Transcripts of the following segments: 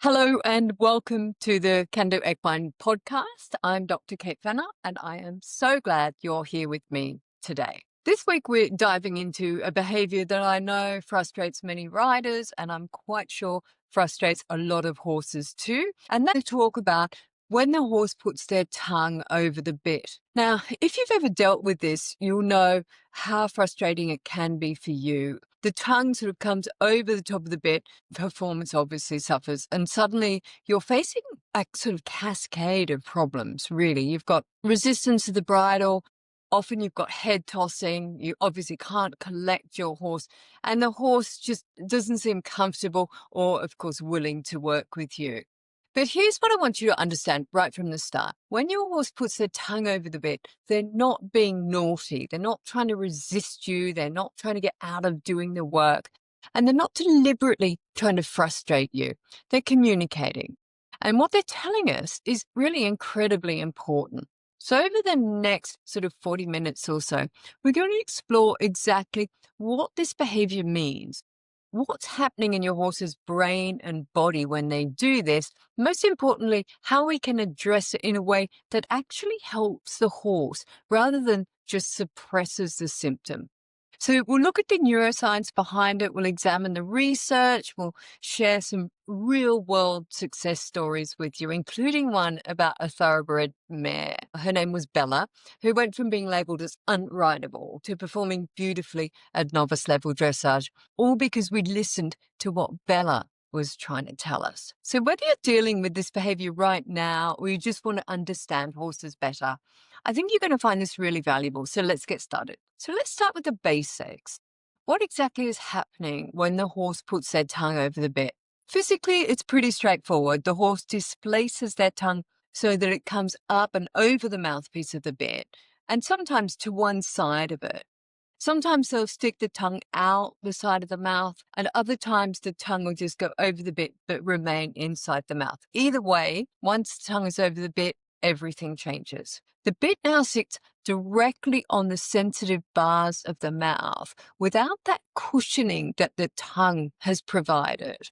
Hello and welcome to the Kandoo Equine podcast. I'm Dr. Kate Fenner and I am so glad you're here with me today. This week we're diving into a behavior that I know frustrates many riders and I'm quite sure frustrates a lot of horses too. And that's to talk about when the horse puts their tongue over the bit. Now, if you've ever dealt with this, you'll know how frustrating it can be for you. The tongue sort of comes over the top of the bit, performance obviously suffers, and suddenly you're facing a sort of cascade of problems, really. You've got resistance to the bridle, often you've got head tossing, you obviously can't collect your horse, and the horse just doesn't seem comfortable or, of course, willing to work with you. But here's what I want you to understand right from the start. When your horse puts their tongue over the bit, they're not being naughty. They're not trying to resist you. They're not trying to get out of doing the work. And they're not deliberately trying to frustrate you. They're communicating. And what they're telling us is really incredibly important. So over the next sort of 40 minutes or so, we're going to explore exactly what this behavior means, what's happening in your horse's brain and body when they do this. Most importantly, how we can address it in a way that actually helps the horse rather than just suppresses the symptom. So we'll look at the neuroscience behind it. We'll examine the research. We'll share some real world success stories with you, including one about a thoroughbred mare. Her name was Bella, who went from being labeled as unrideable to performing beautifully at novice level dressage, all because we listened to what Bella was trying to tell us. So whether you're dealing with this behavior right now or you just want to understand horses better, I think you're going to find this really valuable. So let's get started. So let's start with the basics. What exactly is happening when the horse puts their tongue over the bit? Physically, it's pretty straightforward. The horse displaces their tongue so that it comes up and over the mouthpiece of the bit, and sometimes to one side of it. Sometimes they'll stick the tongue out the side of the mouth, and other times the tongue will just go over the bit but remain inside the mouth. Either way, once the tongue is over the bit, everything changes. The bit now sits directly on the sensitive bars of the mouth without that cushioning that the tongue has provided.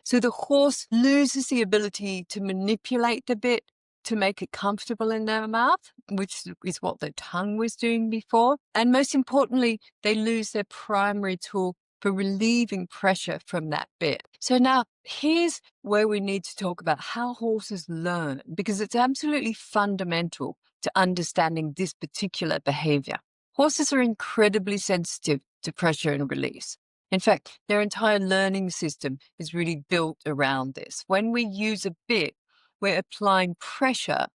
So the horse loses the ability to manipulate the bit to make it comfortable in their mouth, which is what the tongue was doing before. And most importantly, they lose their primary tool for relieving pressure from that bit. So now here's where we need to talk about how horses learn, because it's absolutely fundamental to understanding this particular behavior. Horses are incredibly sensitive to pressure and release. In fact, their entire learning system is really built around this. When we use a bit, we're applying pressure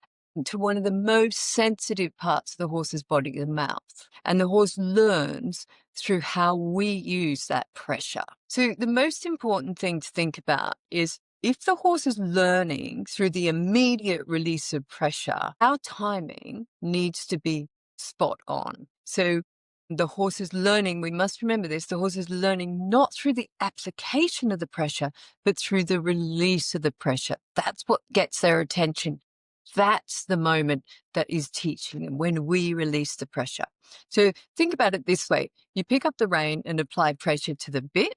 to one of the most sensitive parts of the horse's body, the mouth. And the horse learns through how we use that pressure. So the most important thing to think about is if the horse is learning through the immediate release of pressure, our timing needs to be spot on. So the horse is learning, we must remember this, the horse is learning not through the application of the pressure, but through the release of the pressure. That's what gets their attention. That's the moment that is teaching them when we release the pressure. So think about it this way. You pick up the rein and apply pressure to the bit.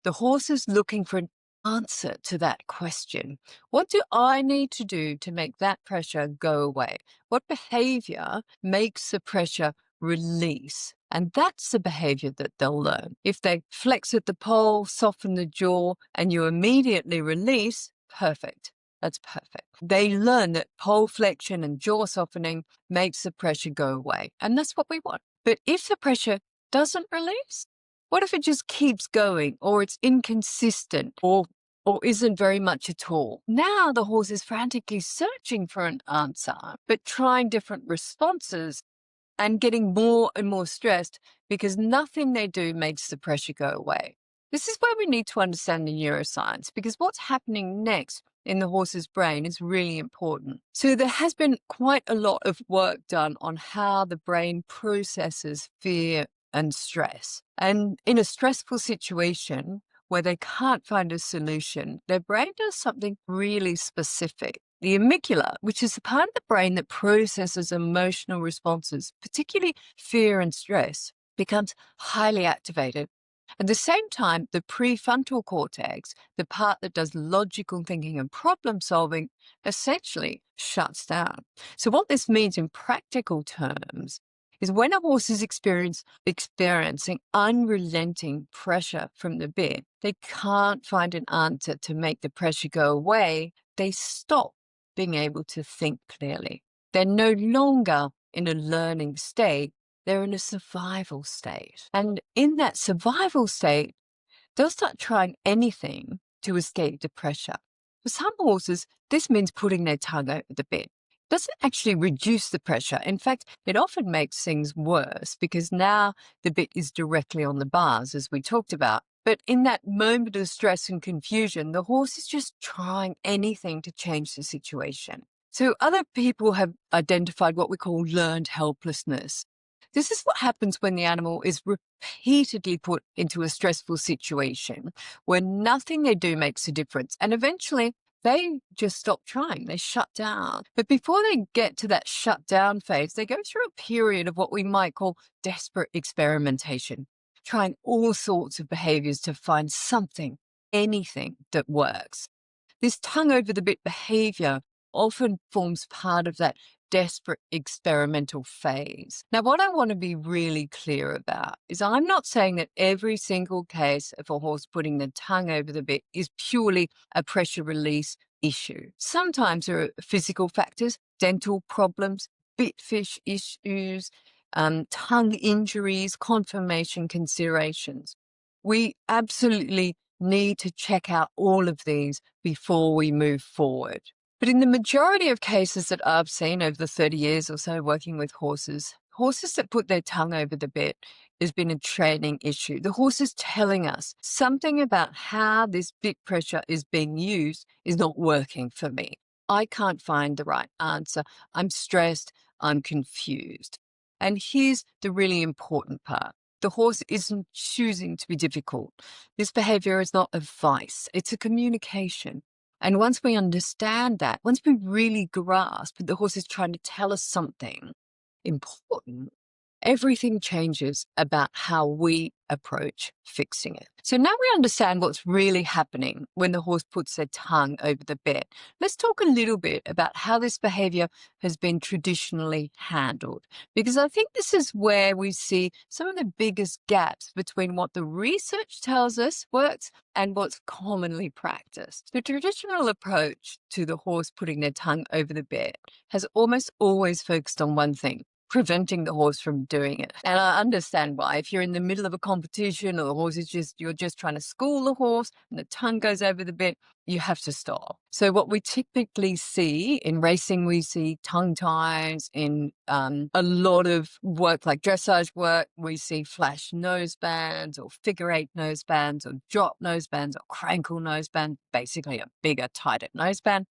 The horse is looking for an answer to that question. What do I need to do to make that pressure go away? What behavior makes the pressure release? And that's the behavior that they'll learn. If they flex at the pole, soften the jaw, and you immediately release, perfect. That's perfect. They learn that pole flexion and jaw softening makes the pressure go away. And that's what we want. But if the pressure doesn't release, what if it just keeps going or it's inconsistent or isn't very much at all? Now the horse is frantically searching for an answer, but trying different responses and getting more and more stressed because nothing they do makes the pressure go away. This is where we need to understand the neuroscience, because what's happening next in the horse's brain is really important. So there has been quite a lot of work done on how the brain processes fear and stress. And in a stressful situation where they can't find a solution, their brain does something really specific. The amygdala, which is the part of the brain that processes emotional responses, particularly fear and stress, becomes highly activated. At the same time, the prefrontal cortex, the part that does logical thinking and problem solving, essentially shuts down. So what this means in practical terms is when a horse is experiencing unrelenting pressure from the bit, they can't find an answer to make the pressure go away. They stop being able to think clearly. They're no longer in a learning state. They're in a survival state. And in that survival state, they'll start trying anything to escape the pressure. For some horses, this means putting their tongue over the bit. It doesn't actually reduce the pressure. In fact, it often makes things worse because now the bit is directly on the bars, as we talked about. But in that moment of stress and confusion, the horse is just trying anything to change the situation. So other people have identified what we call learned helplessness. This is what happens when the animal is repeatedly put into a stressful situation where nothing they do makes a difference. And eventually they just stop trying, they shut down. But before they get to that shut down phase, they go through a period of what we might call desperate experimentation, trying all sorts of behaviors to find something, anything that works. This tongue over the bit behavior often forms part of that desperate experimental phase. Now, what I want to be really clear about is I'm not saying that every single case of a horse putting the tongue over the bit is purely a pressure release issue. Sometimes there are physical factors, dental problems, bitfish issues, tongue injuries, conformation considerations. We absolutely need to check out all of these before we move forward. But in the majority of cases that I've seen over the 30 years or so working with horses, horses that put their tongue over the bit has been a training issue. The horse is telling us something about how this bit pressure is being used is not working for me. I can't find the right answer. I'm stressed. I'm confused. And here's the really important part. The horse isn't choosing to be difficult. This behavior is not advice. It's a communication. And once we understand that, once we really grasp that the horse is trying to tell us something important, everything changes about how we approach fixing it. So now we understand what's really happening when the horse puts their tongue over the bit. Let's talk a little bit about how this behavior has been traditionally handled, because I think this is where we see some of the biggest gaps between what the research tells us works and what's commonly practiced. The traditional approach to the horse putting their tongue over the bit has almost always focused on one thing: preventing the horse from doing it. And I understand why. If you're in the middle of a competition or the horse is you're just trying to school the horse and the tongue goes over the bit, you have to stop. So what we typically see in racing, we see tongue ties. In a lot of work like dressage work, we see flash nosebands or figure eight nosebands or drop nosebands or crankle noseband, basically a bigger, tighter noseband.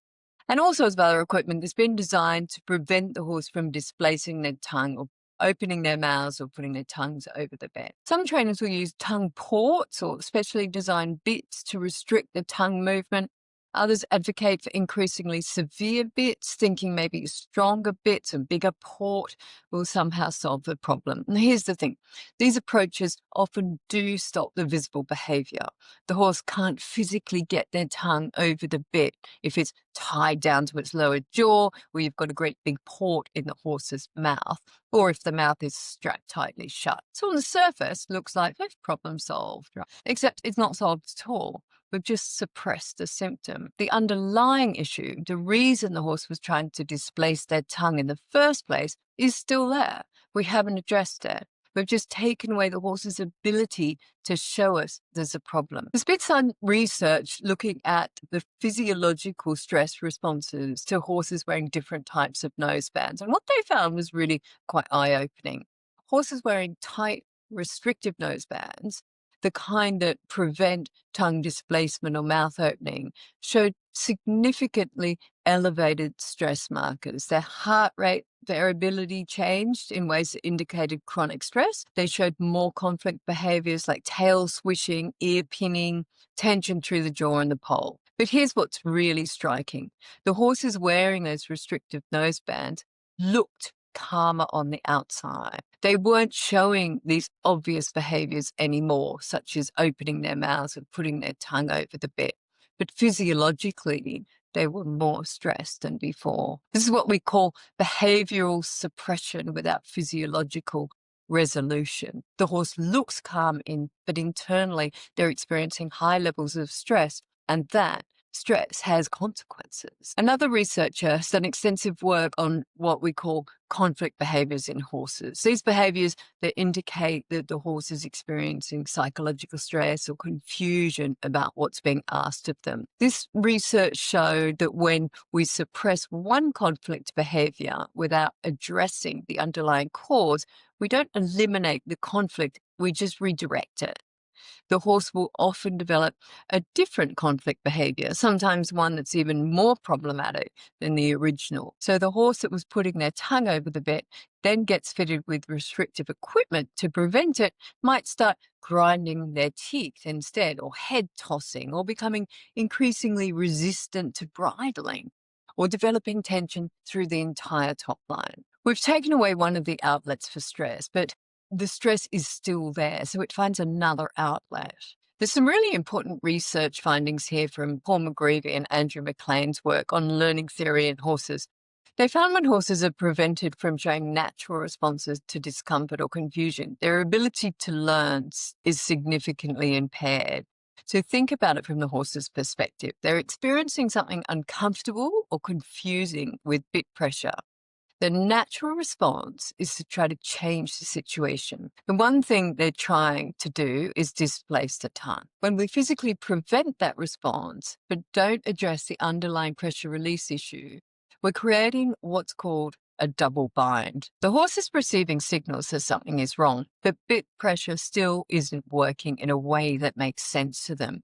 And all sorts of other equipment that's been designed to prevent the horse from displacing their tongue or opening their mouths or putting their tongues over the bit. Some trainers will use tongue ports or specially designed bits to restrict the tongue movement. Others advocate for increasingly severe bits, thinking maybe stronger bits and bigger port will somehow solve the problem. And here's the thing: these approaches often do stop the visible behavior. The horse can't physically get their tongue over the bit if it's tied down to its lower jaw, where you've got a great big port in the horse's mouth, or if the mouth is strapped tightly shut. So on the surface, looks like problem solved, right? Except it's not solved at all. We've just suppressed the symptom. The underlying issue, the reason the horse was trying to displace their tongue in the first place, is still there. We haven't addressed it. We've just taken away the horse's ability to show us there's a problem. There's been some research looking at the physiological stress responses to horses wearing different types of nosebands. And what they found was really quite eye-opening. Horses wearing tight, restrictive nosebands, the kind that prevent tongue displacement or mouth opening, showed significantly elevated stress markers. Their heart rate variability changed in ways that indicated chronic stress. They showed more conflict behaviors like tail swishing, ear pinning, tension through the jaw and the poll. But here's what's really striking. The horses wearing those restrictive nosebands looked calmer on the outside. They weren't showing these obvious behaviors anymore, such as opening their mouths and putting their tongue over the bit. But physiologically, they were more stressed than before. This is what we call behavioral suppression without physiological resolution. The horse looks calm, but internally they're experiencing high levels of stress, and that stress has consequences. Another researcher has done extensive work on what we call conflict behaviors in horses. These behaviors that indicate that the horse is experiencing psychological stress or confusion about what's being asked of them. This research showed that when we suppress one conflict behavior without addressing the underlying cause, we don't eliminate the conflict, we just redirect it. The horse will often develop a different conflict behavior, sometimes one that's even more problematic than the original. So the horse that was putting their tongue over the bit then gets fitted with restrictive equipment to prevent it, might start grinding their teeth instead, or head tossing, or becoming increasingly resistant to bridling, or developing tension through the entire top line. We've taken away one of the outlets for stress, but the stress is still there, so it finds another outlet. There's some really important research findings here from Paul McGreevy and Andrew McLean's work on learning theory in horses. They found when horses are prevented from showing natural responses to discomfort or confusion, their ability to learn is significantly impaired. So think about it from the horse's perspective. They're experiencing something uncomfortable or confusing with bit pressure. The natural response is to try to change the situation. The one thing they're trying to do is displace the tongue. When we physically prevent that response, but don't address the underlying pressure release issue, we're creating what's called a double bind. The horse is receiving signals that something is wrong, but bit pressure still isn't working in a way that makes sense to them.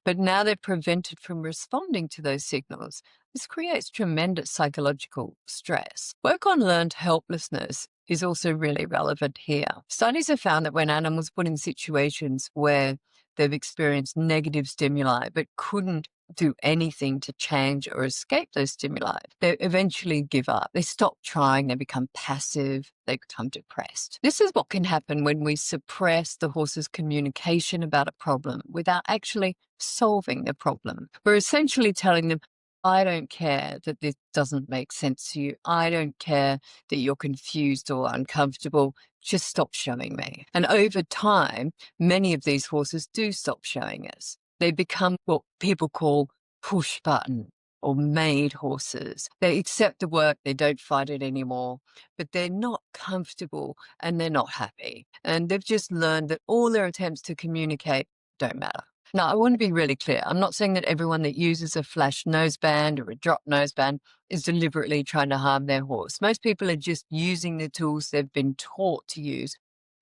But now they're prevented from responding to those signals. This creates tremendous psychological stress. Work on learned helplessness is also really relevant here. Studies have found that when animals put in situations where they've experienced negative stimuli but couldn't do anything to change or escape those stimuli, they eventually give up. They stop trying, they become passive, they become depressed. This is what can happen when we suppress the horse's communication about a problem without actually solving the problem. We're essentially telling them, I don't care that this doesn't make sense to you. I don't care that you're confused or uncomfortable. Just stop showing me. And over time, many of these horses do stop showing us. They become what people call push button or made horses. They accept the work, they don't fight it anymore, but they're not comfortable and they're not happy. And they've just learned that all their attempts to communicate don't matter. Now, I want to be really clear. I'm not saying that everyone that uses a flash noseband or a drop noseband is deliberately trying to harm their horse. Most people are just using the tools they've been taught to use,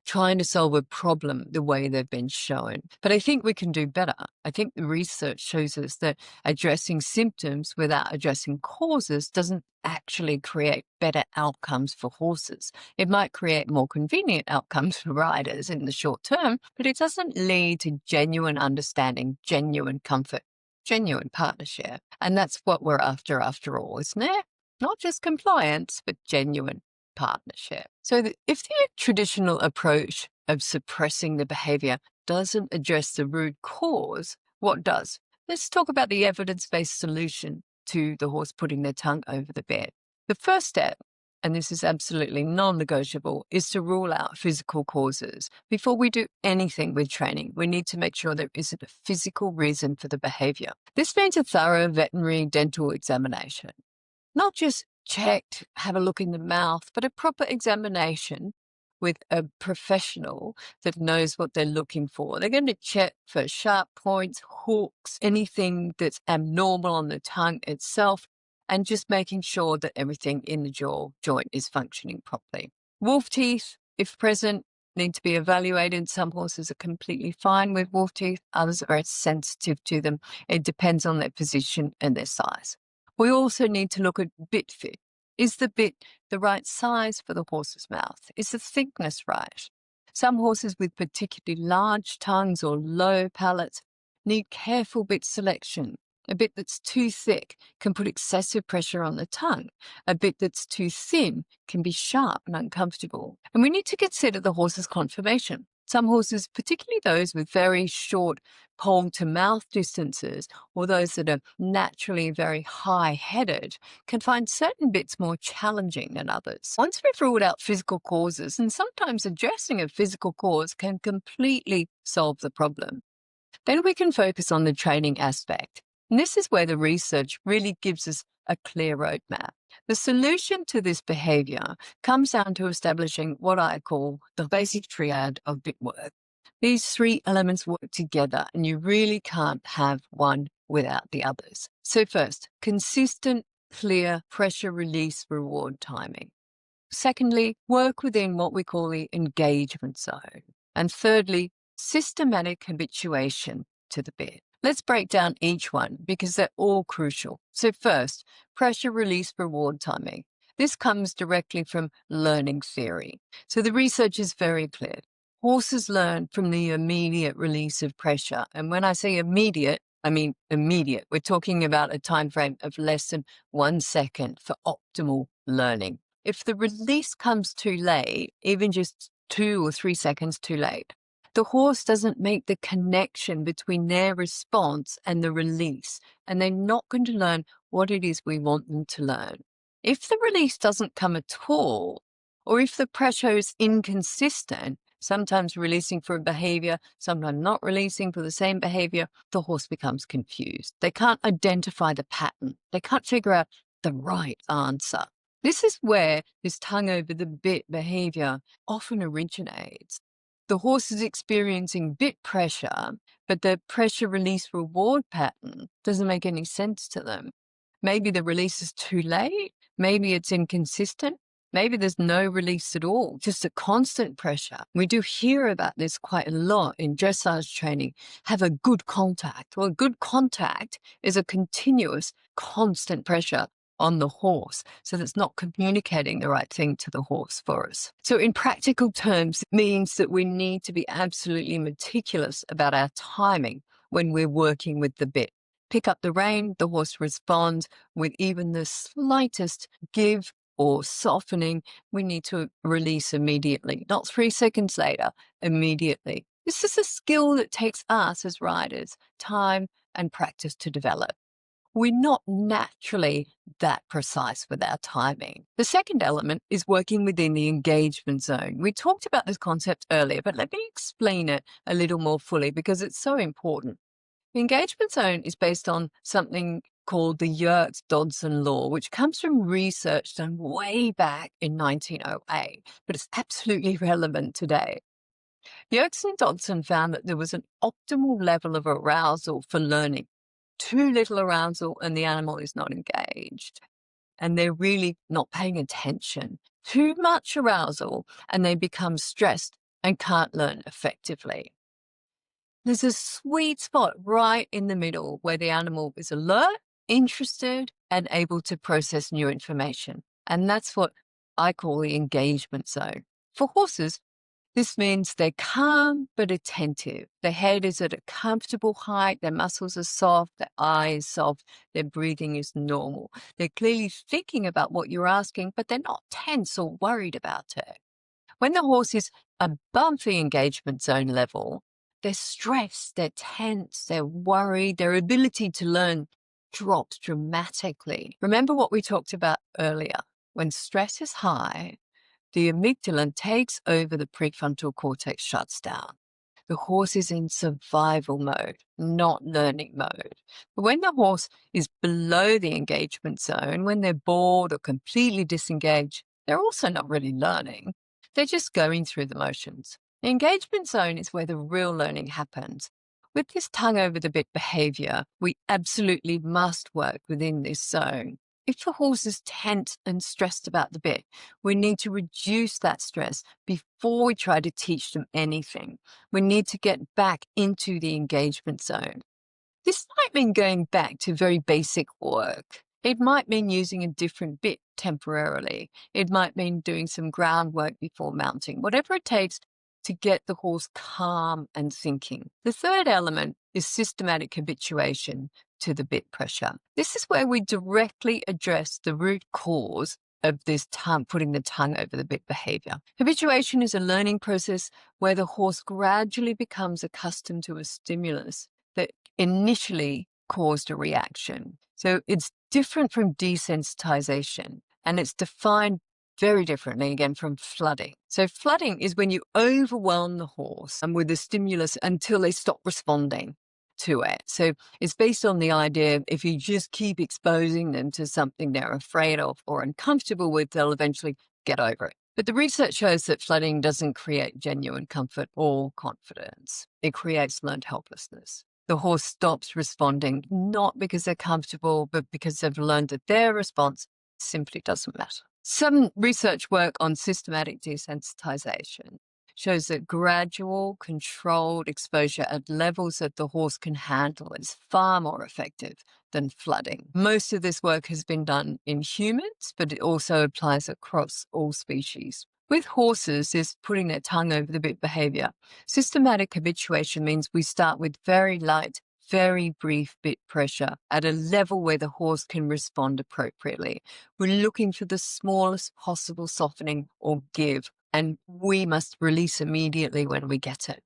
trying to solve a problem the way they've been shown. But I think we can do better. I think the research shows us that addressing symptoms without addressing causes doesn't actually create better outcomes for horses. It might create more convenient outcomes for riders in the short term, but it doesn't lead to genuine understanding, genuine comfort, genuine partnership. And that's what we're after all, isn't it? Not just compliance, but genuine partnership. So if the traditional approach of suppressing the behavior doesn't address the root cause, what does? Let's talk about the evidence-based solution to the horse putting their tongue over the bit. The first step, and this is absolutely non-negotiable, is to rule out physical causes. Before we do anything with training, we need to make sure there isn't a physical reason for the behavior. This means a thorough veterinary dental examination. Not just checked, have a look in the mouth, but a proper examination with a professional that knows what they're looking for. They're going to check for sharp points, hooks, anything that's abnormal on the tongue itself, and just making sure that everything in the jaw joint is functioning properly. Wolf teeth, if present, need to be evaluated. Some horses are completely fine with wolf teeth, others are very sensitive to them. It depends on their position and their size. We also need to look at bit fit. Is the bit the right size for the horse's mouth? Is the thickness right? Some horses with particularly large tongues or low palates need careful bit selection. A bit that's too thick can put excessive pressure on the tongue. A bit that's too thin can be sharp and uncomfortable. And we need to consider the horse's conformation. Some horses, particularly those with very short pole to mouth distances, or those that are naturally very high-headed, can find certain bits more challenging than others. Once we've ruled out physical causes, and sometimes addressing a physical cause can completely solve the problem, then we can focus on the training aspect. And this is where the research really gives us a clear roadmap. The solution to this behavior comes down to establishing what I call the basic triad of bit work. These three elements work together, and you really can't have one without the others. So first, consistent, clear pressure release reward timing. Secondly, work within what we call the engagement zone. And thirdly, systematic habituation to the bit. Let's break down each one because they're all crucial. So first, pressure release reward timing. This comes directly from learning theory. So the research is very clear. Horses learn from the immediate release of pressure. And when I say immediate, I mean immediate. We're talking about a time frame of less than 1 second for optimal learning. If the release comes too late, even just 2 or 3 seconds too late, the horse doesn't make the connection between their response and the release, and they're not going to learn what it is we want them to learn. If the release doesn't come at all, or if the pressure is inconsistent, sometimes releasing for a behavior, sometimes not releasing for the same behavior, the horse becomes confused. They can't identify the pattern. They can't figure out the right answer. This is where this tongue over the bit behavior often originates. The horse is experiencing bit pressure, but the pressure release reward pattern doesn't make any sense to them. Maybe the release is too late. Maybe it's inconsistent. Maybe there's no release at all, just a constant pressure. We do hear about this quite a lot in dressage training. Have a good contact. Well, good contact is a continuous, constant pressure on the horse, so that's not communicating the right thing to the horse for us. So in practical terms, it means that we need to be absolutely meticulous about our timing when we're working with the bit. Pick up the rein, the horse responds with even the slightest give or softening, we need to release immediately, not 3 seconds later, immediately. This is a skill that takes us as riders time and practice to develop. We're not naturally that precise with our timing. The second element is working within the engagement zone. We talked about this concept earlier, but let me explain it a little more fully because it's so important. The engagement zone is based on something called the Yerkes-Dodson law, which comes from research done way back in 1908, but it's absolutely relevant today. Yerkes and Dodson found that there was an optimal level of arousal for learning. Too little arousal and the animal is not engaged, and they're really not paying attention. Too much arousal and they become stressed and can't learn effectively. There's a sweet spot right in the middle where the animal is alert, interested, and able to process new information. And that's what I call the engagement zone. For horses, this means they're calm but attentive. Their head is at a comfortable height, their muscles are soft, their eye is soft, their breathing is normal. They're clearly thinking about what you're asking, but they're not tense or worried about it. When the horse is above the engagement zone level, they're stressed, they're tense, they're worried, their ability to learn drops dramatically. Remember what we talked about earlier. When stress is high, the amygdala takes over, the prefrontal cortex shuts down. The horse is in survival mode, not learning mode. But when the horse is below the engagement zone, when they're bored or completely disengaged, they're also not really learning. They're just going through the motions. The engagement zone is where the real learning happens. With this tongue over the bit behavior, we absolutely must work within this zone. If the horse is tense and stressed about the bit, we need to reduce that stress before we try to teach them anything. We need to get back into the engagement zone. This might mean going back to very basic work. It might mean using a different bit temporarily. It might mean doing some groundwork before mounting, whatever it takes to get the horse calm and thinking. The third element is systematic habituation. to the bit pressure. This is where we directly address the root cause of this putting the tongue over the bit behavior. Habituation is a learning process where the horse gradually becomes accustomed to a stimulus that initially caused a reaction. So it's different from desensitization, and it's defined very differently again from flooding. So flooding is when you overwhelm the horse and with the stimulus until they stop responding to it. So it's based on the idea if you just keep exposing them to something they're afraid of or uncomfortable with, they'll eventually get over it. But the research shows that flooding doesn't create genuine comfort or confidence. It creates learned helplessness. The horse stops responding, not because they're comfortable, but because they've learned that their response simply doesn't matter. Some research work on systematic desensitization shows that gradual, controlled exposure at levels that the horse can handle is far more effective than flooding. Most of this work has been done in humans, but it also applies across all species. With horses, this putting their tongue over the bit behavior. Systematic habituation means we start with very light, very brief bit pressure at a level where the horse can respond appropriately. We're looking for the smallest possible softening or give, and we must release immediately when we get it.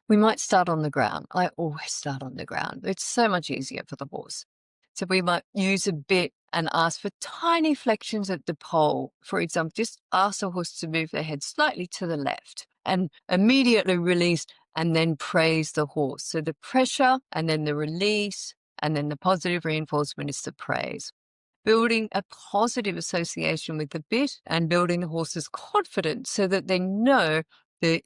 We might start on the ground. I always start on the ground. It's so much easier for the horse. So we might use a bit and ask for tiny flexions at the pole. For example, just ask the horse to move their head slightly to the left and immediately release and then praise the horse. So the pressure and then the release and then the positive reinforcement is the praise. Building a positive association with the bit and building the horse's confidence so that they know that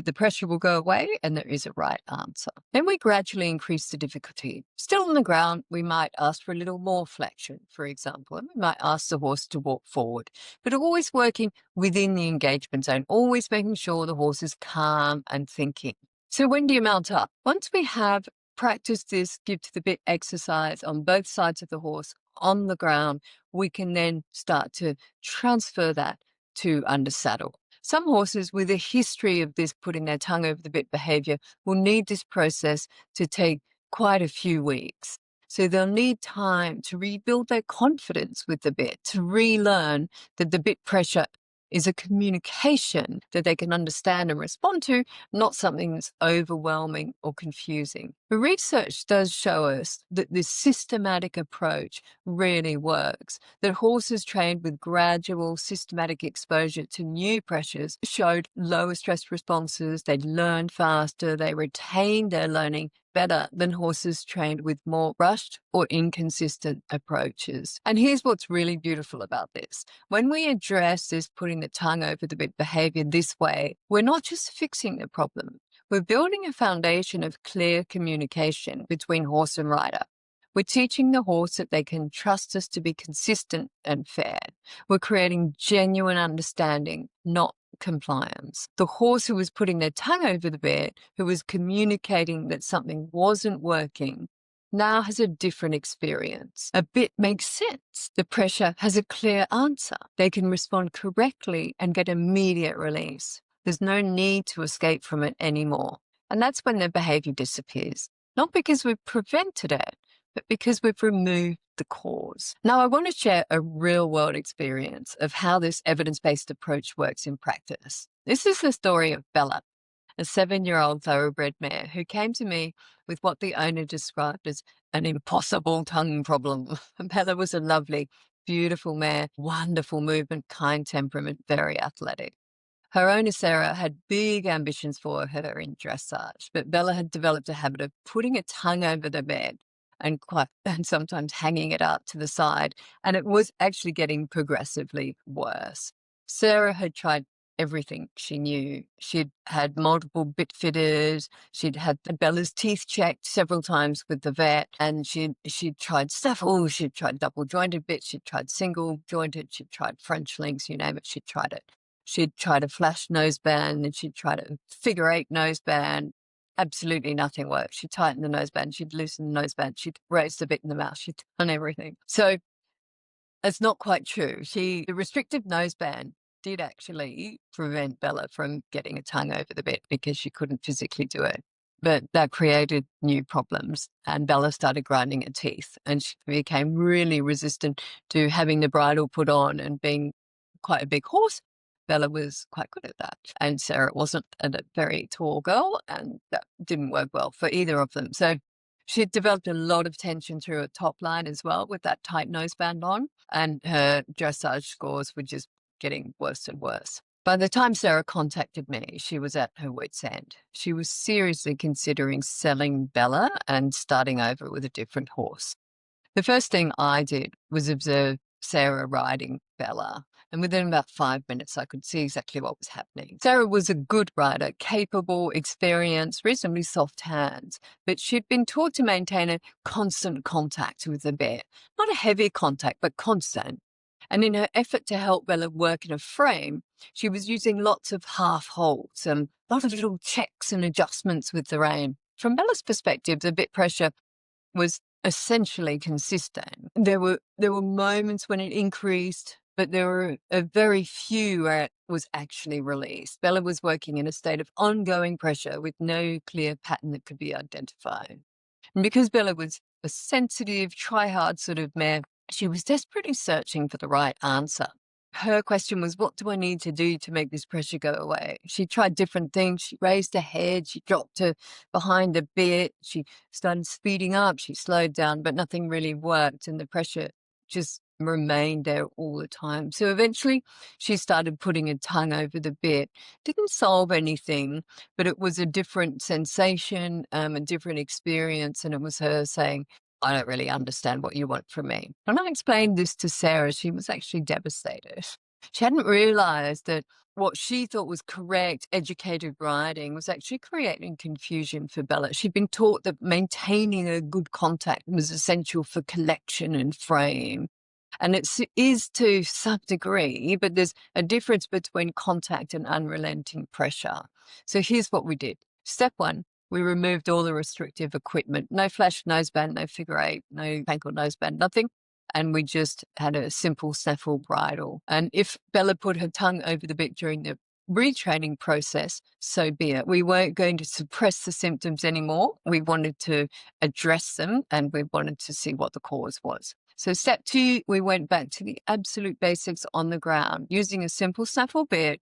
the pressure will go away and there is a right answer. Then we gradually increase the difficulty. Still on the ground, we might ask for a little more flexion, for example, and we might ask the horse to walk forward, but always working within the engagement zone, always making sure the horse is calm and thinking. So when do you mount up? Once we have practiced this give to the bit exercise on both sides of the horse on the ground, we can then start to transfer that to under saddle. Some horses with a history of this putting their tongue over the bit behavior will need this process to take quite a few weeks. So they'll need time to rebuild their confidence with the bit, to relearn that the bit pressure is a communication that they can understand and respond to, not something that's overwhelming or confusing. The research does show us that this systematic approach really works, that horses trained with gradual, systematic exposure to new pressures showed lower stress responses, they learned faster, they retained their learning better than horses trained with more rushed or inconsistent approaches. And here's what's really beautiful about this. When we address this putting the tongue over the bit behavior this way, we're not just fixing the problem. We're building a foundation of clear communication between horse and rider. We're teaching the horse that they can trust us to be consistent and fair. We're creating genuine understanding, not compliance. The horse who was putting their tongue over the bit, who was communicating that something wasn't working, now has a different experience. A bit makes sense. The pressure has a clear answer. They can respond correctly and get immediate release. There's no need to escape from it anymore. And that's when their behavior disappears. Not because we've prevented it, but because we've removed the cause. Now, I want to share a real-world experience of how this evidence-based approach works in practice. This is the story of Bella, a 7-year-old thoroughbred mare who came to me with what the owner described as an impossible tongue problem. Bella was a lovely, beautiful mare, wonderful movement, kind temperament, very athletic. Her owner, Sarah, had big ambitions for her in dressage, but Bella had developed a habit of putting a tongue over the bed and sometimes hanging it out to the side, and it was actually getting progressively worse. Sarah had tried everything she knew. She'd had multiple bit fitters. She'd had Bella's teeth checked several times with the vet, and she'd tried stuff. Oh, she'd tried double jointed bits. She'd tried single jointed. She'd tried French links. You name it, she'd tried it. She'd tried a flash noseband, and she'd tried a figure 8 noseband. Absolutely nothing worked. She'd tighten the noseband. She'd loosen the noseband. She'd raise the bit in the mouth. She'd done everything. So it's not quite true. The restrictive noseband did actually prevent Bella from getting a tongue over the bit because she couldn't physically do it. But that created new problems, and Bella started grinding her teeth, and she became really resistant to having the bridle put on. And being quite a big horse, Bella was quite good at that. And Sarah wasn't a very tall girl, and that didn't work well for either of them. So she had developed a lot of tension through her top line as well with that tight noseband on, and her dressage scores were just getting worse and worse. By the time Sarah contacted me, she was at her wit's end. She was seriously considering selling Bella and starting over with a different horse. The first thing I did was observe Sarah riding Bella, and within about 5 minutes, I could see exactly what was happening. Sarah was a good rider, capable, experienced, reasonably soft hands, but she'd been taught to maintain a constant contact with the bit. Not a heavy contact, but constant. And in her effort to help Bella work in a frame, she was using lots of half holds and a lot of little checks and adjustments with the rein. From Bella's perspective, the bit pressure was essentially consistent. There were moments when it increased, but there were a very few where it was actually released. Bella was working in a state of ongoing pressure with no clear pattern that could be identified. And because Bella was a sensitive, try-hard sort of mare, she was desperately searching for the right answer. Her question was, what do I need to do to make this pressure go away? She tried different things. She raised her head. She dropped her behind the bit. She started speeding up. She slowed down, but nothing really worked. And the pressure just remained there all the time. So eventually she started putting her tongue over the bit. Didn't solve anything, but it was a different sensation, a different experience. And it was her saying, I don't really understand what you want from me. When I explained this to Sarah, she was actually devastated. She hadn't realized that what she thought was correct, educated riding was actually creating confusion for Bella. She'd been taught that maintaining a good contact was essential for collection and frame. And it is to some degree, but there's a difference between contact and unrelenting pressure. So here's what we did. Step one, we removed all the restrictive equipment. No flash noseband, no figure eight, no ankle noseband, nothing. And we just had a simple snaffle bridle. And if Bella put her tongue over the bit during the retraining process, so be it. We weren't going to suppress the symptoms anymore. We wanted to address them, and we wanted to see what the cause was. So step two, we went back to the absolute basics on the ground using a simple snaffle bit,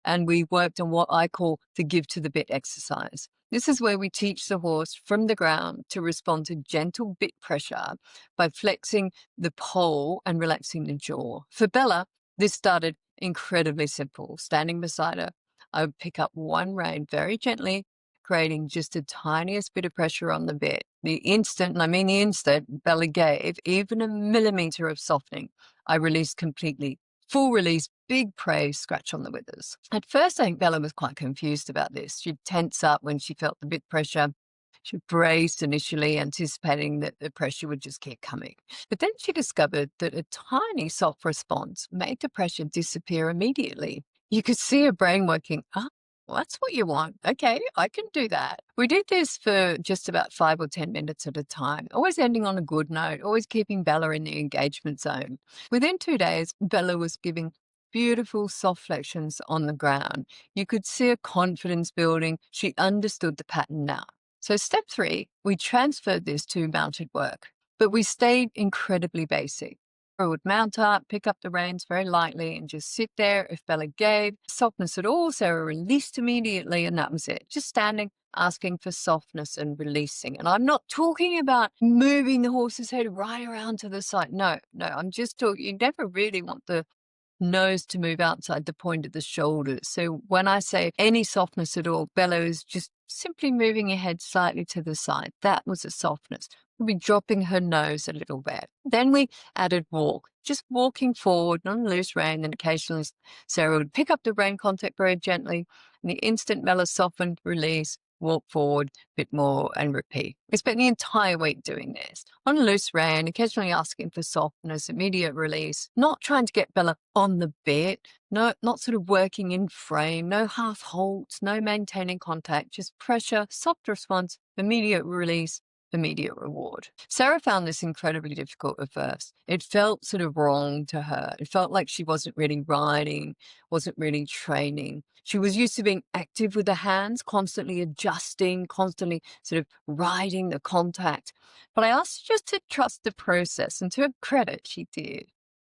and we worked on what I call the give to the bit exercise. This is where we teach the horse from the ground to respond to gentle bit pressure by flexing the pole and relaxing the jaw. For Bella, this started incredibly simple. Standing beside her, I would pick up one rein very gently, creating just the tiniest bit of pressure on the bit. The instant, and I mean the instant, Bella gave even a millimeter of softening, I released completely. Full release, big praise, scratch on the withers. At first, I think Bella was quite confused about this. She'd tense up when she felt the bit pressure. She braced initially, anticipating that the pressure would just keep coming. But then she discovered that a tiny soft response made the pressure disappear immediately. You could see her brain working, well, that's what you want. Okay, I can do that. We did this for just about 5 or 10 minutes at a time, always ending on a good note, always keeping Bella in the engagement zone. Within 2 days, Bella was giving beautiful soft flexions on the ground. You could see her confidence building. She understood the pattern now. So step 3, we transferred this to mounted work, but we stayed incredibly basic. I would mount up, pick up the reins very lightly and just sit there. If Bella gave softness at all, Sarah released immediately, and that was it. Just standing, asking for softness and releasing. And I'm not talking about moving the horse's head right around to the side. No, I'm just talking, you never really want the nose to move outside the point of the shoulders. So when I say any softness at all, Bella is just simply moving her head slightly to the side. That was a softness. We'll be dropping her nose a little bit. Then we added walk, just walking forward on a loose rein. And occasionally Sarah would pick up the rein contact very gently. And the instant Bella softened, release, walk forward a bit more and repeat. We spent the entire week doing this on a loose rein, occasionally asking for softness, immediate release, not trying to get Bella on the bit, no, not sort of working in frame, no half holds, no maintaining contact, just pressure, soft response, immediate release, immediate reward. Sarah found this incredibly difficult at first. It felt sort of wrong to her. It felt like she wasn't really riding, wasn't really training. She was used to being active with the hands, constantly adjusting, constantly sort of riding the contact. But I asked her just to trust the process, and to her credit, she did.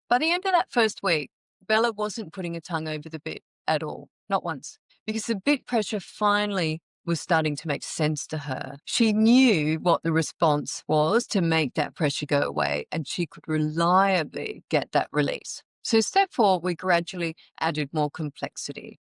By the end of that first week, Bella wasn't putting her tongue over the bit at all, not once, because the bit pressure finally was starting to make sense to her. She knew what the response was to make that pressure go away, and she could reliably get that release. So step 4, we gradually added more complexity.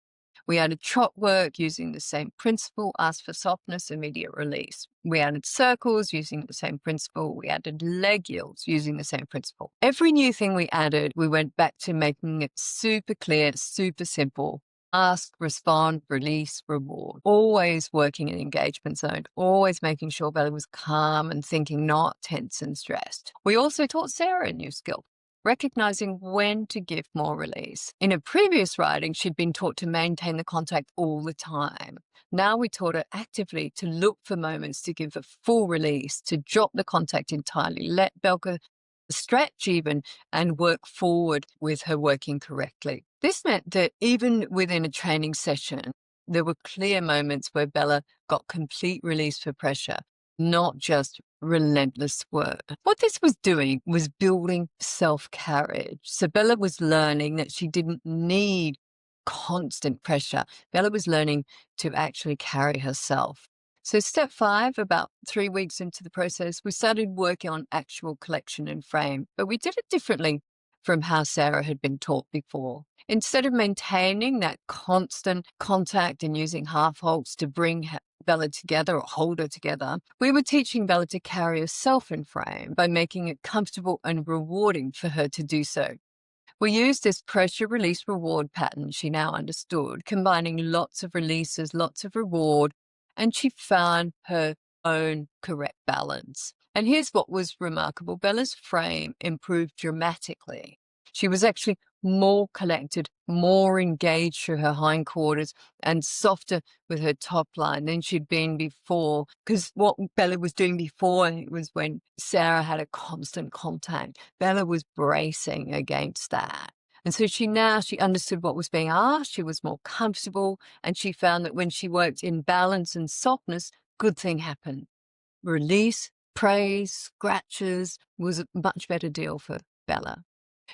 We added trot work using the same principle, ask for softness, immediate release. We added circles using the same principle. We added leg yields using the same principle. Every new thing we added, we went back to making it super clear, super simple. Ask, respond, release, reward. Always working in engagement zone, always making sure Bella was calm and thinking, not tense and stressed. We also taught Sarah a new skill, recognizing when to give more release. In a previous riding, she'd been taught to maintain the contact all the time. Now we taught her actively to look for moments to give a full release, to drop the contact entirely, let Belka stretch even, and work forward with her working correctly. This meant that even within a training session, there were clear moments where Bella got complete release for pressure, not just relentless work. What this was doing was building self-carriage. So Bella was learning that she didn't need constant pressure. Bella was learning to actually carry herself. So step 5, about 3 weeks into the process, we started working on actual collection and frame, but we did it differently from how Sarah had been taught before. Instead of maintaining that constant contact and using half holds to bring Bella together or hold her together, we were teaching Bella to carry herself in frame by making it comfortable and rewarding for her to do so. We used this pressure release reward pattern she now understood, combining lots of releases, lots of reward, and she found her own correct balance. And here's what was remarkable. Bella's frame improved dramatically. She was actually more collected, more engaged through her hindquarters, and softer with her top line than she'd been before. Because what Bella was doing before, it was when Sarah had a constant contact, Bella was bracing against that. And so she understood what was being asked, she was more comfortable, and she found that when she worked in balance and softness, good thing happened. Release, praise, scratches was a much better deal for Bella.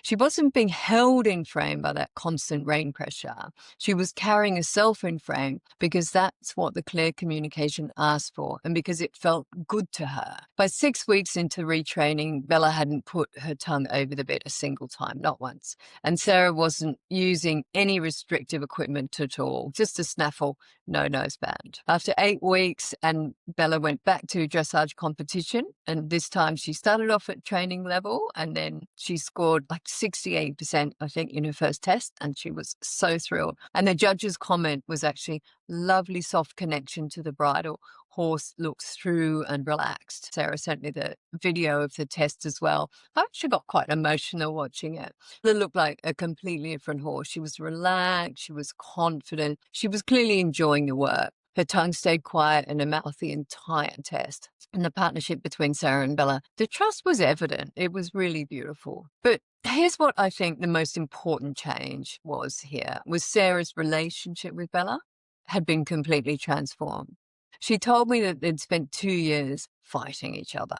She wasn't being held in frame by that constant rein pressure. She was carrying herself in frame because that's what the clear communication asked for and because it felt good to her. By 6 weeks into retraining, Bella hadn't put her tongue over the bit a single time, not once. And Sarah wasn't using any restrictive equipment at all, just a snaffle, no noseband. After 8 weeks, and Bella went back to dressage competition, and this time she started off at training level, and then she scored like 68%, I think, in her first test, and she was so thrilled. And the judge's comment was actually lovely, soft connection to the bridle. Horse looks through and relaxed. Sarah sent me the video of the test as well. I actually got quite emotional watching it. It looked like a completely different horse. She was relaxed, she was confident, she was clearly enjoying the work. Her tongue stayed quiet and her mouth the entire test. And the partnership between Sarah and Bella, the trust was evident. It was really beautiful. But here's what I think the most important change was here, was Sarah's relationship with Bella had been completely transformed. She told me that they'd spent 2 years fighting each other,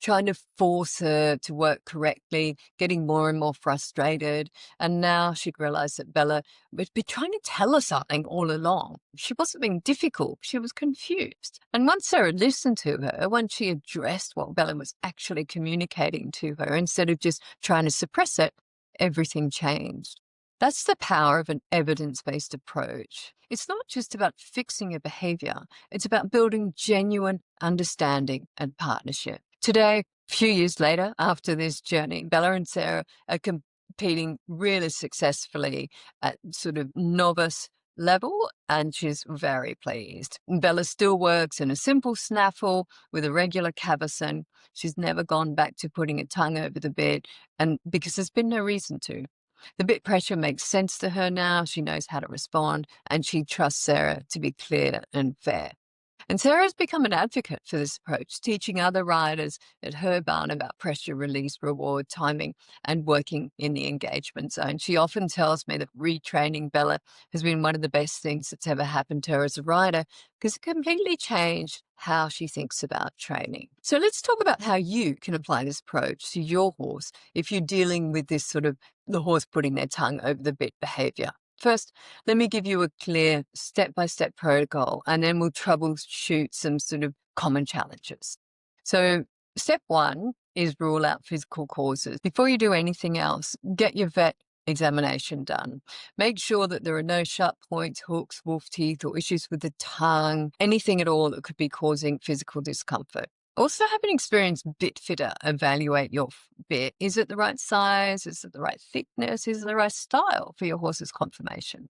trying to force her to work correctly, getting more and more frustrated. And now she'd realized that Bella had been trying to tell her something all along. She wasn't being difficult, she was confused. And once Sarah listened to her, once she addressed what Bella was actually communicating to her, instead of just trying to suppress it, everything changed. That's the power of an evidence-based approach. It's not just about fixing a behavior, it's about building genuine understanding and partnership. Today, a few years later, after this journey, Bella and Sarah are competing really successfully at sort of novice level, and she's very pleased. Bella still works in a simple snaffle with a regular cavesson. She's never gone back to putting a tongue over the bit, and because there's been no reason to. The bit pressure makes sense to her now. She knows how to respond, and she trusts Sarah to be clear and fair. And Sarah's become an advocate for this approach, teaching other riders at her barn about pressure release, reward, timing, and working in the engagement zone. She often tells me that retraining Bella has been one of the best things that's ever happened to her as a rider because it completely changed how she thinks about training. So let's talk about how you can apply this approach to your horse if you're dealing with this sort of the horse putting their tongue over the bit behavior. First, let me give you a clear step-by-step protocol, and then we'll troubleshoot some sort of common challenges. So step one is rule out physical causes. Before you do anything else, get your vet examination done. Make sure that there are no sharp points, hooks, wolf teeth, or issues with the tongue, anything at all that could be causing physical discomfort. Also, have an experienced bit fitter evaluate your bit. Is it the right size? Is it the right thickness? Is it the right style for your horse's conformation?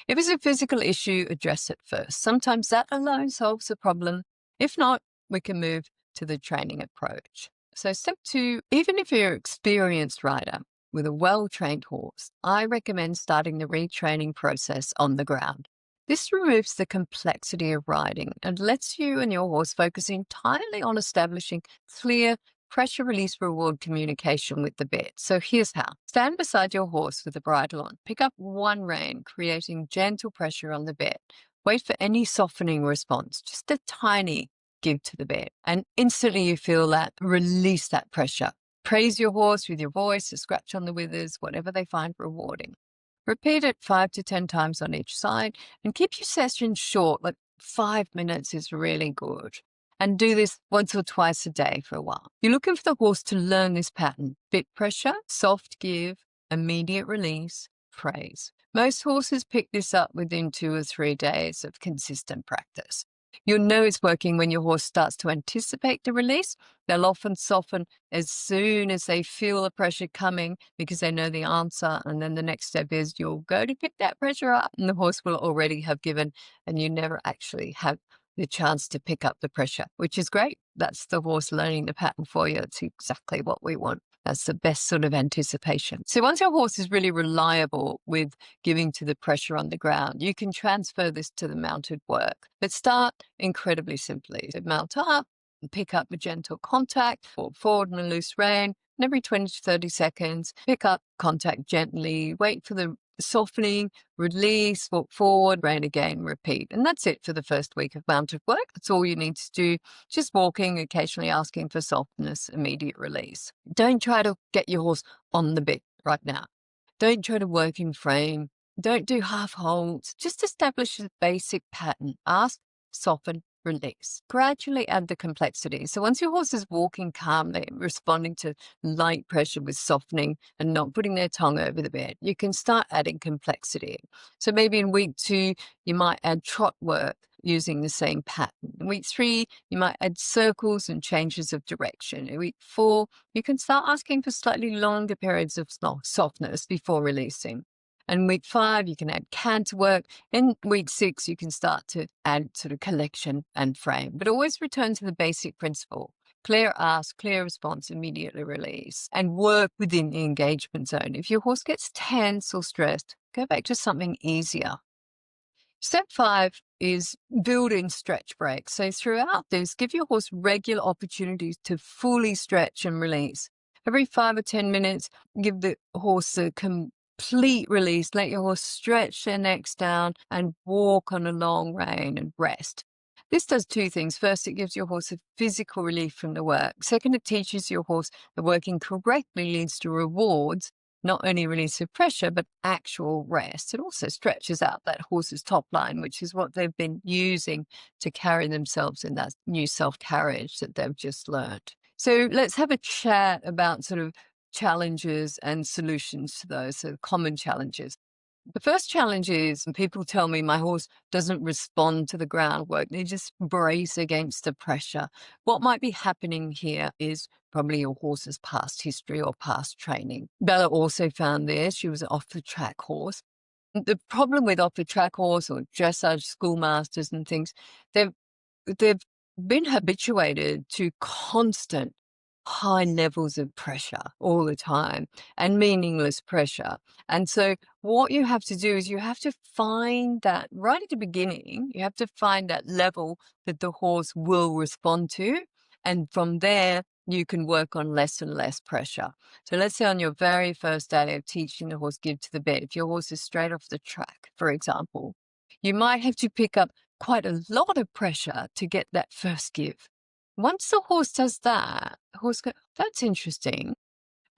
If it's a physical issue, address it first. Sometimes that alone solves the problem. If not, we can move to the training approach. So step two, even if you're an experienced rider with a well-trained horse, I recommend starting the retraining process on the ground. This removes the complexity of riding and lets you and your horse focus entirely on establishing clear pressure release reward communication with the bit. So here's how. Stand beside your horse with the bridle on. Pick up one rein, creating gentle pressure on the bit. Wait for any softening response, just a tiny give to the bit. And instantly you feel that, release that pressure. Praise your horse with your voice, a scratch on the withers, whatever they find rewarding. Repeat it 5 to 10 times on each side and keep your session short, like 5 minutes is really good. And do this once or twice a day for a while. You're looking for the horse to learn this pattern: bit pressure, soft give, immediate release, praise. Most horses pick this up within 2 or 3 days of consistent practice. You'll know it's working when your horse starts to anticipate the release. They'll often soften as soon as they feel the pressure coming because they know the answer. And then the next step is you'll go to pick that pressure up and the horse will already have given, and you never actually have the chance to pick up the pressure, which is great. That's the horse learning the pattern for you. It's exactly what we want. That's the best sort of anticipation. So once your horse is really reliable with giving to the pressure on the ground, you can transfer this to the mounted work. But start incredibly simply. So mount up and pick up a gentle contact, walk forward in a loose rein, and every 20 to 30 seconds, pick up contact gently, wait for the softening, release, walk forward, rein again, repeat. And that's it for the first week of mounted work. That's all you need to do. Just walking, occasionally asking for softness, immediate release. Don't try to get your horse on the bit right now. Don't try to work in frame. Don't do half holds. Just establish a basic pattern. Ask, soften, release. Gradually add the complexity. So once your horse is walking calmly, responding to light pressure with softening and not putting their tongue over the bit, you can start adding complexity. So maybe in week 2, you might add trot work using the same pattern. In week 3, you might add circles and changes of direction. In week 4, you can start asking for slightly longer periods of softness before releasing. And week 5, you can add canter work. In week 6, you can start to add sort of collection and frame, but always return to the basic principle. Clear ask, clear response, immediately release, and work within the engagement zone. If your horse gets tense or stressed, go back to something easier. Step 5 is build in stretch breaks. So throughout this, give your horse regular opportunities to fully stretch and release. Every 5 or 10 minutes, give the horse a complete release. Let your horse stretch their necks down and walk on a long rein and rest. This does 2 things. First, it gives your horse a physical relief from the work. Second, it teaches your horse that working correctly leads to rewards, not only release of pressure, but actual rest. It also stretches out that horse's top line, which is what they've been using to carry themselves in that new self-carriage that they've just learned. So let's have a chat about sort of challenges and solutions to those, so common challenges. The first challenge is, and people tell me my horse doesn't respond to the groundwork. They just brace against the pressure. What might be happening here is probably your horse's past history or past training. Bella also found this. She was an off-the-track horse. The problem with off-the-track horse or dressage schoolmasters and things, they've been habituated to constant high levels of pressure all the time and meaningless pressure. And so what you have to do is you have to find that right at the beginning, you have to find that level that the horse will respond to. And from there, you can work on less and less pressure. So let's say on your very first day of teaching the horse give to the bit, if your horse is straight off the track, for example, you might have to pick up quite a lot of pressure to get that first give. Once the horse does that, the horse goes, that's interesting.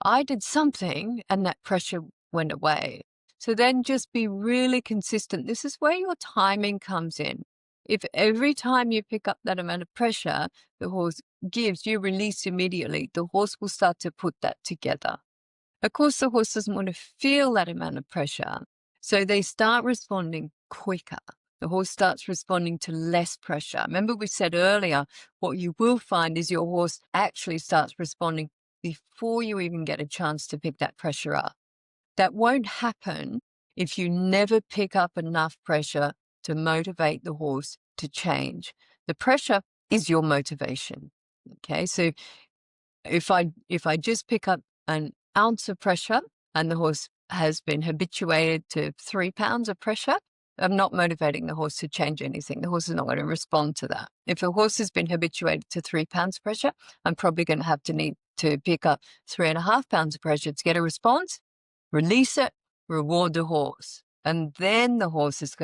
I did something and that pressure went away. So then just be really consistent. This is where your timing comes in. If every time you pick up that amount of pressure, the horse gives, you release immediately, the horse will start to put that together. Of course, the horse doesn't want to feel that amount of pressure. So they start responding quicker. The horse starts responding to less pressure. Remember we said earlier, what you will find is your horse actually starts responding before you even get a chance to pick that pressure up. That won't happen if you never pick up enough pressure to motivate the horse to change. The pressure is your motivation. Okay, so if I just pick up an ounce of pressure and the horse has been habituated to 3 pounds of pressure, I'm not motivating the horse to change anything. The horse is not going to respond to that. If a horse has been habituated to 3 pounds of pressure, I'm probably going to have to need to pick up 3.5 pounds of pressure to get a response, release it, reward the horse. And then the horse is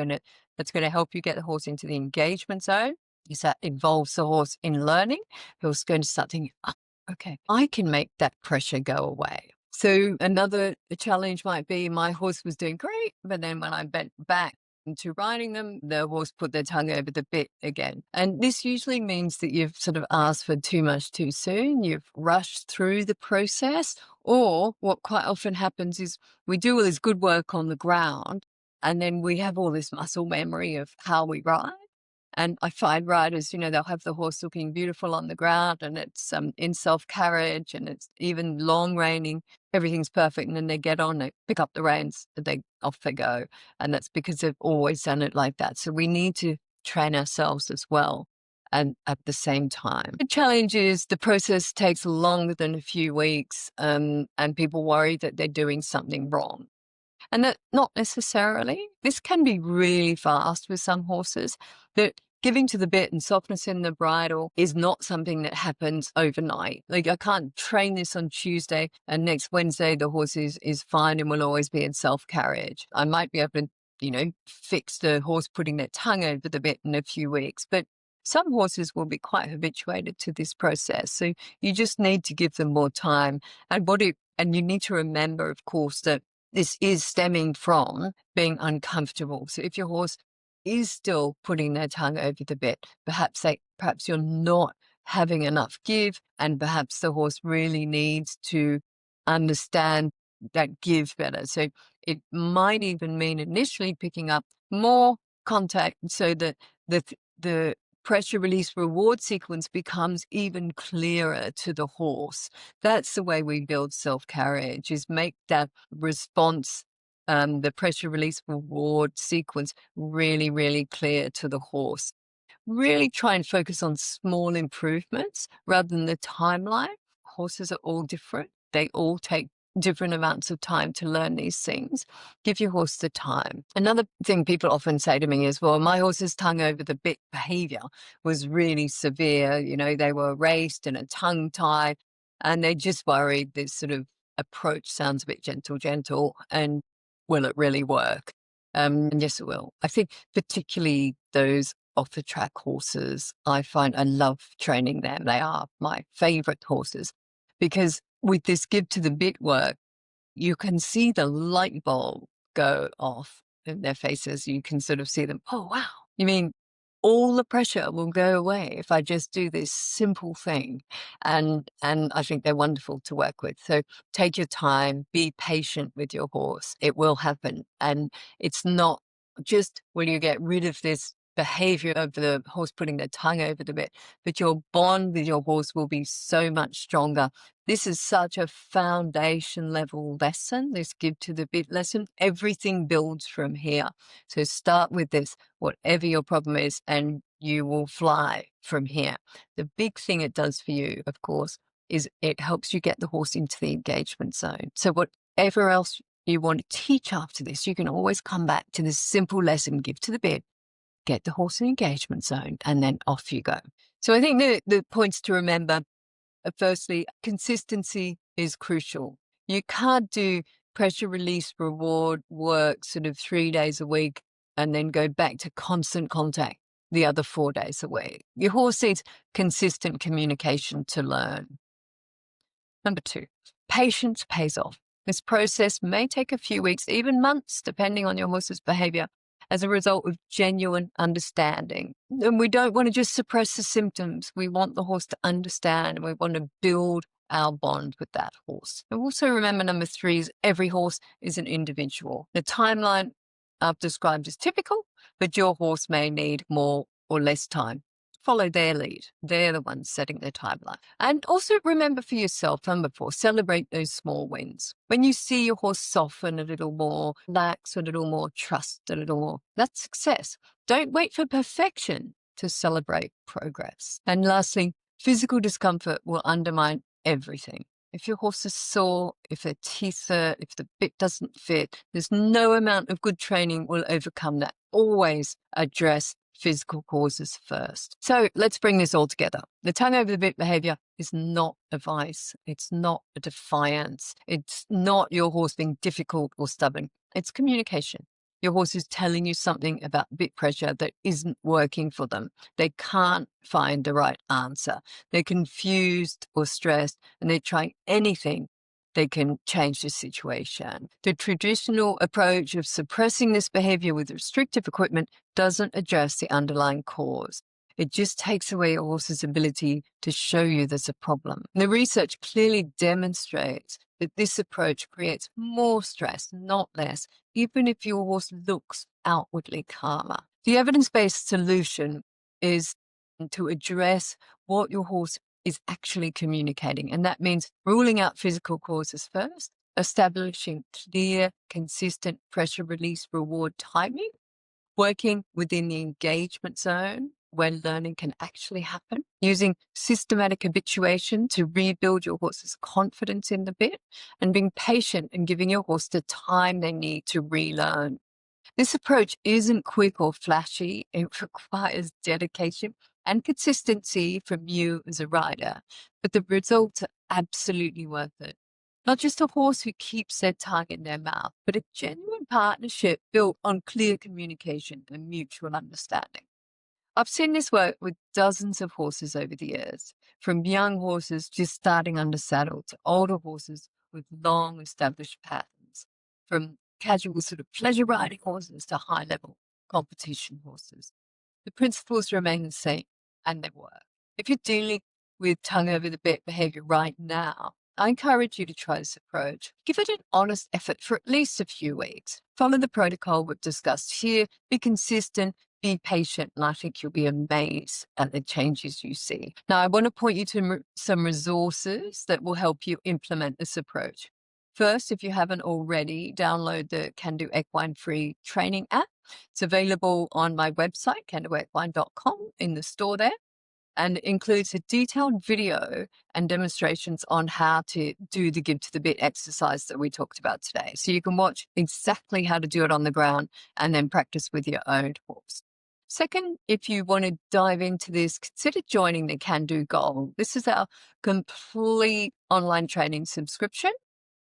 that's going to help you get the horse into the engagement zone. Because that involves the horse in learning. The horse is going to start thinking, oh, okay, I can make that pressure go away. So another challenge might be my horse was doing great, but then when I bent back into riding them, the horse put their tongue over the bit again. And this usually means that you've sort of asked for too much too soon. You've rushed through the process. Or what quite often happens is we do all this good work on the ground and then we have all this muscle memory of how we ride. And I find riders, they'll have the horse looking beautiful on the ground and it's in self-carriage and it's even long reining. Everything's perfect. And then they get on, they pick up the reins, off they go. And that's because they've always done it like that. So we need to train ourselves as well. And at the same time, the challenge is the process takes longer than a few weeks and people worry that they're doing something wrong. And that not necessarily. This can be really fast with some horses. That giving to the bit and softness in the bridle is not something that happens overnight. Like I can't train this on Tuesday and next Wednesday the horse is fine and will always be in self-carriage. I might be able to, fix the horse putting their tongue over the bit in a few weeks, but some horses will be quite habituated to this process. So you just need to give them more time. And you need to remember, of course, that this is stemming from being uncomfortable. So if your horse is still putting their tongue over the bit, perhaps you're not having enough give, and perhaps the horse really needs to understand that give better. So it might even mean initially picking up more contact so that the pressure release reward sequence becomes even clearer to the horse. That's the way we build self-carriage, is make that response, the pressure release reward sequence really, really clear to the horse. Really try and focus on small improvements rather than the timeline. Horses are all different. They all take different amounts of time to learn these things. Give your horse the time. Another thing people often say to me is, well, my horse's tongue over the bit behavior was really severe. They were raced and a tongue tie, and they just worried this sort of approach sounds a bit gentle, and will it really work? And yes, it will. I think particularly those off the track horses, I love training them. They are my favorite horses because with this give to the bit work, you can see the light bulb go off in their faces. You can sort of see them. Oh, wow. You mean all the pressure will go away if I just do this simple thing. And I think they're wonderful to work with. So take your time, be patient with your horse. It will happen. And it's not just when you get rid of this behavior of the horse putting their tongue over the bit, but your bond with your horse will be so much stronger. This is such a foundation level lesson, this give to the bit lesson. Everything builds from here. So start with this, whatever your problem is, and you will fly from here. The big thing it does for you, of course, is it helps you get the horse into the engagement zone. So whatever else you want to teach after this, you can always come back to this simple lesson, give to the bit, get the horse in engagement zone, and then off you go. So I think the points to remember are, firstly, consistency is crucial. You can't do pressure release reward work sort of 3 days a week and then go back to constant contact the other 4 days a week. Your horse needs consistent communication to learn. Number 2, patience pays off. This process may take a few weeks, even months, depending on your horse's behavior, as a result of genuine understanding. And we don't want to just suppress the symptoms. We want the horse to understand, and we want to build our bond with that horse. And also remember, number 3 is every horse is an individual. The timeline I've described is typical, but your horse may need more or less time. Follow their lead. They're the ones setting their timeline. And also remember for yourself, number 4, celebrate those small wins. When you see your horse soften a little more, relax a little more, trust a little more, that's success. Don't wait for perfection to celebrate progress. And lastly, physical discomfort will undermine everything. If your horse is sore, if their teeth hurt, if the bit doesn't fit, there's no amount of good training will overcome that. Always address physical causes first. So let's bring this all together. The tongue over the bit behavior is not advice. It's not a defiance. It's not your horse being difficult or stubborn. It's communication. Your horse is telling you something about bit pressure that isn't working for them. They can't find the right answer. They're confused or stressed, and they're trying anything they can change the situation. The traditional approach of suppressing this behavior with restrictive equipment doesn't address the underlying cause. It just takes away your horse's ability to show you there's a problem. The research clearly demonstrates that this approach creates more stress, not less, even if your horse looks outwardly calmer. The evidence-based solution is to address what your horse is actually communicating. And that means ruling out physical causes first, establishing clear, consistent pressure release reward timing, working within the engagement zone where learning can actually happen, using systematic habituation to rebuild your horse's confidence in the bit, and being patient and giving your horse the time they need to relearn. This approach isn't quick or flashy. It requires dedication and consistency from you as a rider, but the results are absolutely worth it. Not just a horse who keeps their tongue in their mouth, but a genuine partnership built on clear communication and mutual understanding. I've seen this work with dozens of horses over the years, from young horses just starting under saddle to older horses with long established patterns, from casual sort of pleasure riding horses to high level competition horses. The principles remain the same, and they work. If you're dealing with tongue over the bit behavior right now, I encourage you to try this approach. Give it an honest effort for at least a few weeks. Follow the protocol we've discussed here. Be consistent, be patient, and I think you'll be amazed at the changes you see. Now, I want to point you to some resources that will help you implement this approach. First, if you haven't already, download the Kandoo Equine free training app. It's available on my website, kandooequine.com, in the store there, and it includes a detailed video and demonstrations on how to do the give to the bit exercise that we talked about today. So you can watch exactly how to do it on the ground and then practice with your own horse. Second, if you want to dive into this, consider joining the Kandoo Gold. This is our complete online training subscription,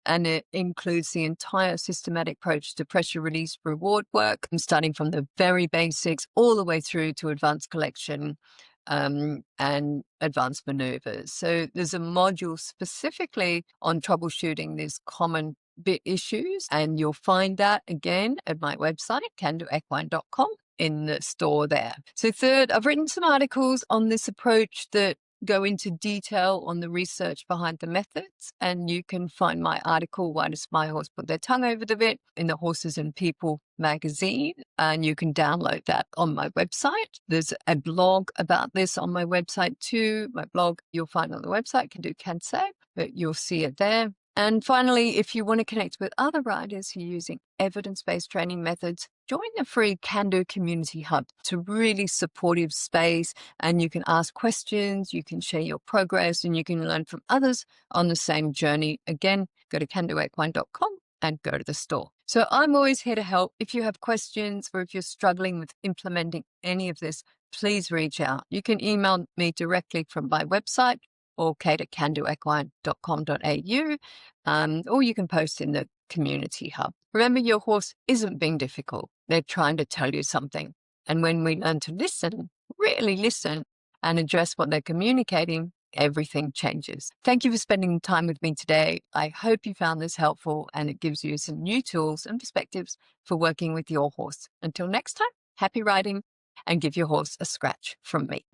and it includes the entire systematic approach to pressure release reward work, starting from the very basics all the way through to advanced collection and advanced maneuvers. So there's a module specifically on troubleshooting these common bit issues, and you'll find that again at my website, kandooequine.com, in the store there. So third, I've written some articles on this approach that go into detail on the research behind the methods, and you can find my article, Why Does My Horse Put Their Tongue Over the Bit, in the Horses and People magazine, and you can download that on my website. There's a blog about this on my website too. My blog you'll find on the website, Kandoo Can Say, but you'll see it there. And finally, if you want to connect with other riders who are using evidence-based training methods, join the free Kandoo Community Hub. It's a really supportive space, and you can ask questions, you can share your progress, and you can learn from others on the same journey. Again, go to kandooequine.com and go to the store. So I'm always here to help. If you have questions or if you're struggling with implementing any of this, please reach out. You can email me directly from my website or kate@kandooequine.com.au, or you can post in the community hub. Remember, your horse isn't being difficult. They're trying to tell you something. And when we learn to listen, really listen, and address what they're communicating, everything changes. Thank you for spending time with me today. I hope you found this helpful and it gives you some new tools and perspectives for working with your horse. Until next time, happy riding and give your horse a scratch from me.